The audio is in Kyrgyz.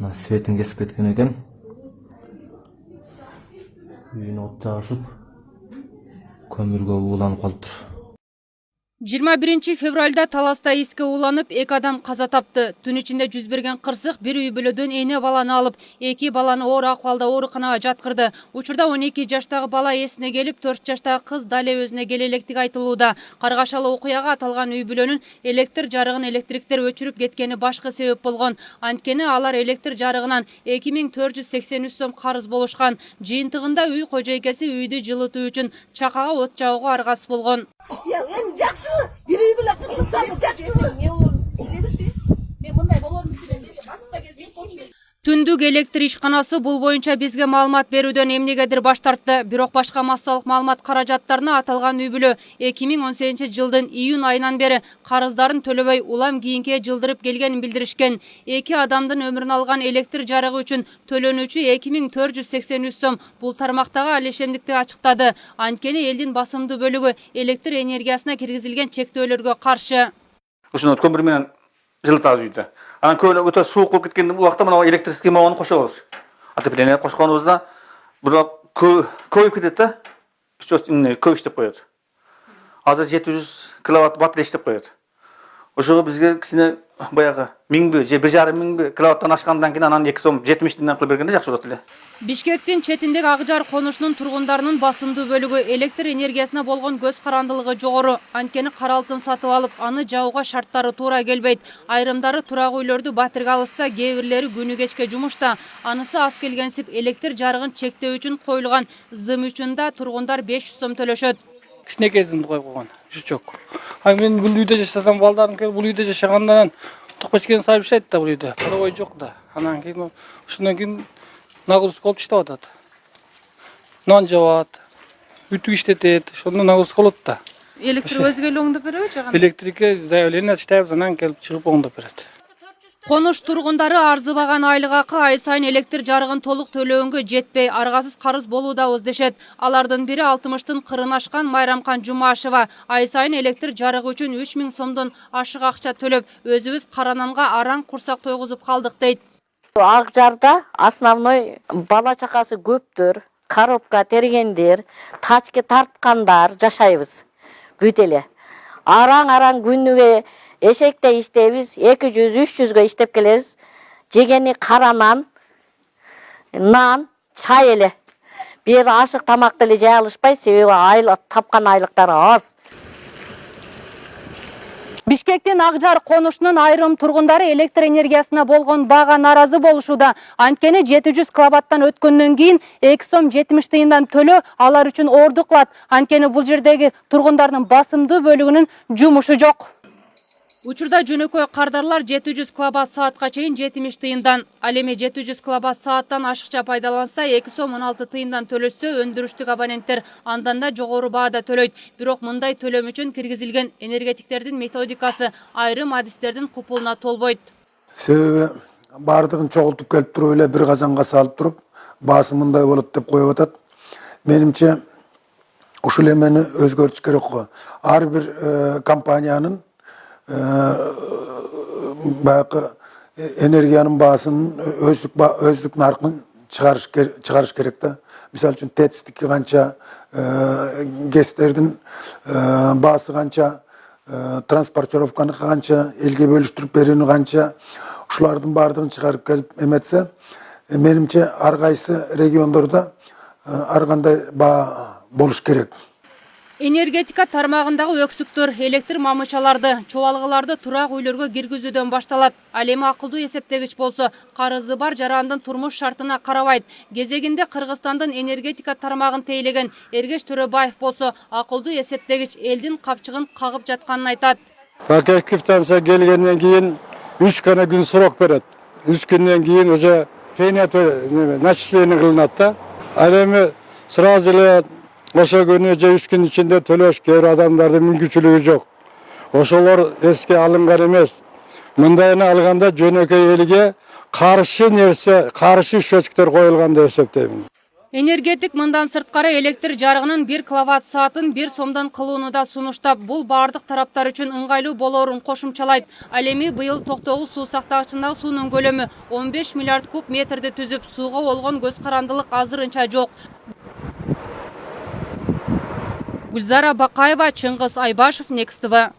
Светин кесип кеткен экен. Үйүн от жагышып, көмүргө ууланып калыптыр. 21 февралда Таласта иске уланып, 2 адам каза тапты. Түн ичинде жүз берген кырсык бир үй бүлөдөн эне баланы алып, 2 баланы оор акыбалда ооруканага жаткырды. Учурда 12 жаштагы бала эсине келип, 4 жаштагы кыз дале өзүнө келе электиги айтылууда. Каргашалы окуяга аталган үй бүлөнүн электр жарыгын электриктер өчүрүп кеткени башкы себеп болгон. Анткени алар электр жарыгынан 2483 сом карыз болушкан. Жыйынтыгында үй кожойкеси үйдү жылытуу үчүн чакага от жагууга аргасыз болгон. Bir үй бүлө кыргызстанды жакшыбы? Не болорун билесизби? Мен мындай болорун билем. Баска кезде койчу. Түндүк электр ишканасы бул боюнча бизге маалымат берүүдөн эмнегедир баш тартты. Бирок башка массалык маалымат каражаттарына аталган үй бүлө 2018-жылдын июнь айынан бери карыздарын төлөбөй улам кийинке жылдырып келгенин билдиришкен. 2 адамдын өмүрүн алган электр жарыгы үчүн төлөнүүчү 2483 сом бул тармактагы алешемдикти ачыктады. Анткени элдин басымдуу бөлүгү электр энергиясына киргизилген чектөөлөргө каршы. Ушуну көмүр менен жылытабыз үйдө. Анан көйлө өтө суук болуп кеткен убакта мына электрический маганы кошобуз. Отопление кошконубузда бирок көбөйүп кетет да. Көп иштеп коет. Азыр 700 киловатт батарея иштеп коет. Ошого бизге кичине баягы 1000 же 1,5 киловаттан ашкандан кийин анан 2 сом 70 тиңден кылып бергенде жакшы болот эле. Бишкектин четиндеги Акжар конушунун тургундарынын басымдуу бөлүгү электр энергиясына болгон көз карандылыгы жогору. Анткени кара алтын сатып алып, аны жабууга шарттары туура келбейт. Айрымдары турак үйлөрдү батирге алышса, кээ бирлери күнү кечке жумушта. Анысы аз келгенсип электр жарыгын чектөө үчүн коюлган зым үчүн да тургундар 500 сом төлөшөт. Кичинекейсин коюп койгон. Жок. Ай мен бул үйдө жашасам, балдарым келип бул үйдө жашагандан токпечкен сайып иштейт да бул үйдө. Паровой жок да. Анан кийин ушундан кийин нагрузка болуп иштеп атат. Нан жабат, үтүк иштетет, ошондо нагрузка болот да. Электр өзгө эле оңдоп береби же кандай? Электрике заявление иштейбиз, анан келип чыгып оңдоп берет. Конуш тургундары арзыбаган айлык акы ай сайын электр жарыгын толук төлөгөнгө жетпей, аргасыз карыз болуудабыз дешет. Алардын бири 60-тын кырын ашкан Майрамкан Жумашева. Ай сайын электр жарыгы үчүн 3000 сомдон ашык акча төлөп, өзүбүз карананга араң курсак тойгузуп калдык дейт. Акжарда основной бала чакасы көптөр, коробка тергендер, тачки тарткандар жашайбыз. Бүт эле. Араң күнүгө эшекте иштейбиз, 200-300гө иштеп келебиз. Жегени каранан, нан, чай эле. Бир ашык тамакты эле жей алышпайт, себеби тапкан айлыктары аз. Бишкектин Акжар конушунун айрым тургундары электр энергиясына болгон бага наразы болушууда. Анткени 700 киловаттан өткөндөн кийин 2 сом 70 тыйындан төлөө алар үчүн орду кылат. Анткени бул жердеги тургундардын басымдуу бөлүгүнүн жумушу жок. Учурда жөнөкөй кардарлар 700 киловатт саатка чейин 70 тыйындан, ал эми 700 киловатт сааттан ашыкча пайдаланса 2 сом 16 тыйындан төлөшсө өндүрүштүк абоненттер андан да жогору баада төлөйт. Бирок мындай төлөм үчүн киргизилген энергетиктердин методикасы айрым адистердин купулуна толбойт. Себеби бардыгын чогултуп келип туруп эле бир казанга салып туруп, баасы мындай болот деп коюп атат. Менимче ушул эмени өзгөртүш керек го. Ар бир компаниянын баягы энергиянын баасын өздүк наркын чыгарыш керек да. Мисалы үчүн ТЭЦтики канча, ГЭСтердин баасы канча, транспортировканы канча, элге бөлүштүрүп берүүнү канча, ушулардын бардыгын чыгарып келип эметсе, менимче ар кайсы региондордо ар кандай баа болуш керек. Энергетика тармагындагы өксүктөр электр мамычаларды, чубалгыларды турак үйлөргө киргизүүдөн башталат. Ал эми акылдуу эсептегич болсо, карызы бар жарандын турмуш шартына карабайт. Кезегинде Кыргызстандын энергетика тармагын тейлеген Эргеш Төрөбаев болсо, акылдуу эсептегич элдин капчыгын кагып жатканын айтат. Протектив станция келгенден кийин 3 гана күн срок берет. 3 күндөн кийин уже начисление кылынат да. Ал эми сразу эле ошо күнү же 3 күн ичинде төлөш кээ бир адамдардын мүмкүнчүлүгү жок. Ошолор эске алынган эмес. Мындайын алганда жөнөкөй элге каршы нерсе, каршы счётчиктер коюлган деп эсептейм. Энергетик мындан сырткары электр жарыгынын 1 киловатт саатын 1 сомдон кылууну да сунуштап, бул бардык тараптар үчүн ыңгайлуу болоорун кошумчалайт. Ал эми быйыл Токтогул суу сактагычындагы суунун көлөмү 15 миллиард куб метрди түзүп, сууга болгон көз карандылык азырынча жок. Гүлзара Бакаева, Чыңгыз Айбашев, Next TV.